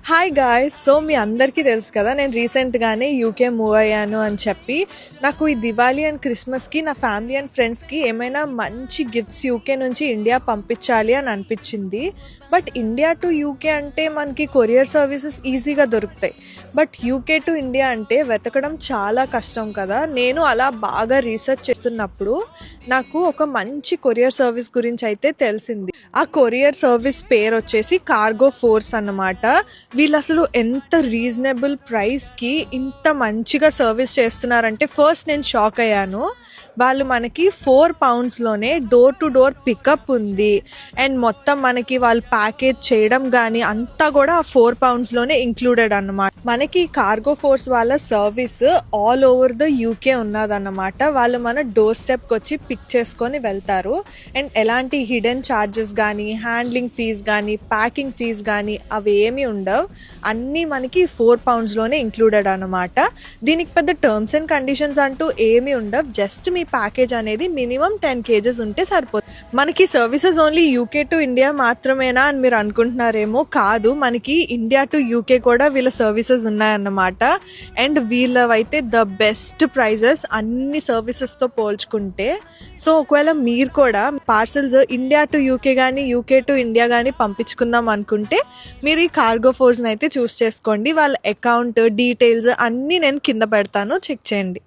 Hi guys. So మీ అందరికీ తెలుసు కదా, నేను రీసెంట్గానే యూకే మూవ్ అయ్యాను అని చెప్పి. నాకు ఈ దివాళీ అండ్ క్రిస్మస్కి నా ఫ్యామిలీ అండ్ ఫ్రెండ్స్కి ఏమైనా మంచి గిఫ్ట్స్ యూకే నుంచి ఇండియా పంపించాలి అని అనిపించింది. బట్ ఇండియా టు యూకే అంటే మనకి కొరియర్ సర్వీసెస్ ఈజీగా దొరుకుతాయి. బట్ యూకే టు ఇండియా అంటే వెతకడం చాలా కష్టం కదా. నేను అలా బాగా రీసెర్చ్ చేస్తున్నప్పుడు నాకు ఒక మంచి కొరియర్ సర్వీస్ గురించి అయితే తెలిసింది. ఆ కొరియర్ సర్వీస్ పేరు వచ్చేసి కార్గో ఫోర్స్ అన్నమాట. వీళ్ళు అసలు ఎంత రీజనబుల్ ప్రైస్కి ఇంత మంచిగా సర్వీస్ చేస్తున్నారంటే ఫస్ట్ నేను షాక్ అయ్యాను. వాళ్ళు మనకి £4లోనే డోర్ టు డోర్ పికప్ ఉంది. అండ్ మొత్తం మనకి వాళ్ళు ప్యాకేజ్ చేయడం కానీ అంతా కూడా ఆ £4లోనే ఇంక్లూడెడ్ అన్నమాట. మనకి కార్గో ఫోర్స్ వాళ్ళ service all over the UK ఉన్నదన్నమాట. వాళ్ళు మన డోర్ స్టెప్కి వచ్చి పిక్ చేసుకొని వెళ్తారు. అండ్ ఎలాంటి హిడెన్ ఛార్జెస్ కానీ, హ్యాండ్లింగ్ ఫీజ్ కానీ, ప్యాకింగ్ ఫీజ్ కానీ అవి ఏమీ ఉండవు. అన్నీ మనకి £4లోనే ఇంక్లూడెడ్ అన్నమాట. దీనికి పెద్ద టర్మ్స్ అండ్ కండిషన్స్ అంటూ ఏమీ ఉండవు. జస్ట్ మీ ప్యాకేజ్ అనేది మినిమం 10 kgs ఉంటే సరిపోతుంది. మనకి services only UK to India మాత్రమేనా అని మీరు అనుకుంటున్నారేమో. కాదు, మనకి ఇండియా టు యూకే కూడా వీళ్ళ సర్వీసెస్ ఉన్నాయన్నమాట. అండ్ వీళ్ళవైతే ద బెస్ట్ ప్రైజెస్ అన్ని సర్వీసెస్తో పోల్చుకుంటే. సో ఒకవేళ మీరు కూడా పార్సల్స్ ఇండియా టు యూకే కానీ యూకే టు ఇండియా కానీ పంపించుకుందాం అనుకుంటే మీరు ఈ కార్గో ఫోర్స్ని అయితే చూస్ చేసుకోండి. వాళ్ళ అకౌంట్ డీటెయిల్స్ అన్నీ నేను కింద పెడతాను, చెక్ చేయండి.